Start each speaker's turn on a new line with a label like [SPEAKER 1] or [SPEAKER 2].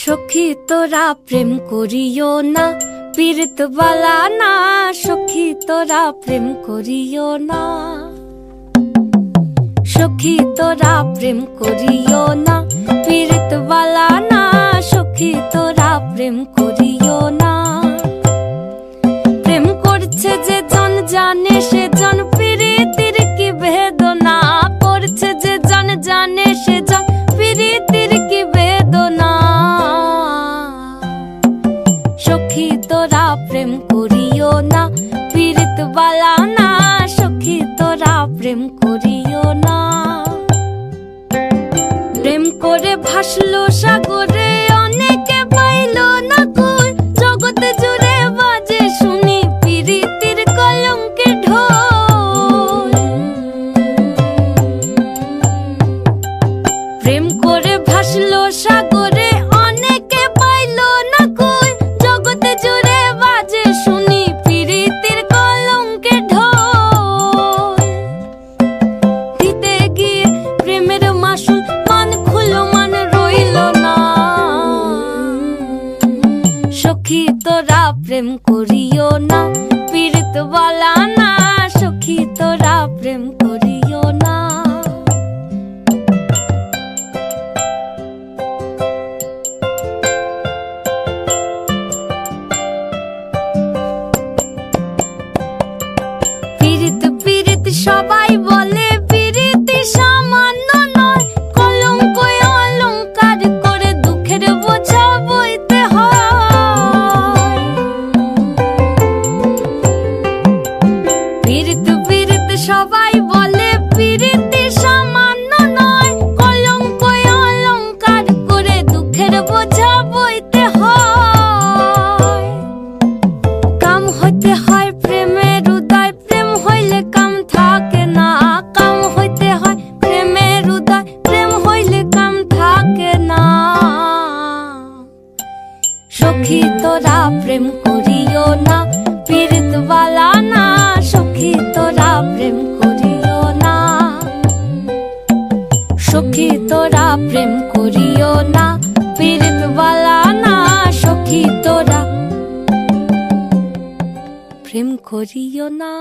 [SPEAKER 1] সখী তোরা প্রেম করিও না, পীড়িত বালা না। সখী তোরা প্রেম করিও না, সখী তোরা প্রেম করিও না, পীড়িত বালা না। সখী তোরা প্রেম করিও না। প্রেম করছে যে জন জানে সে জন, পীড়িতির কি বেদনা করছে যে জন জানে সে জন, পীড়িতির কি বেদনা। সখী তোরা প্রেম করিও না, পীড়িত বালা না। সখী তোরা প্রেম করিও না। প্রেম করে ভাসলো সাগরে, অনেকে পাইল না কই। জগতে জুড়ে বাজে শুনি পীড়িতির কলঙ্কের ঢোল। প্রেম করে ভাসলো সাগরে, অনেকে পাইল না কই। জগতে জুড়ে বাজে শুনি পীড়িতির কলঙ্কের ঢোল। দিতে গিয়ে প্রেমের মাসুল মান খুলো মান রইল না। সখী তোরা প্রেম করিও না, পীড়িত বালা না। সখী তোরা প্রেম করিও না। পীড়িত পীড়িত সবাই বলে, পীড়িতি সামান্য নয়। কলঙ্ক অলঙ্কার করে দুঃখের বোঝা বইতে হয়। পীড়িত পীড়িত সবাই বলে, পীড়িতি সামান্য নয়। কলঙ্ক অলঙ্কার করে দুঃখের বোঝা বইতে হয়। কাম হইতে হয় প্রেমের উদয়, প্রেম হইলে কাম থাকে না। কাম হইতে হয় প্রেমের উদয়, প্রেম হইলে কাম থাকে না। সখী তোরা প্রেম করিও না, পীড়িত বালা না। সখী তোরা প্রেম করিও না। সখী তোরা প্রেম করিও না, পীড়িত বালা না। সখী তোরা প্রেম করিও না।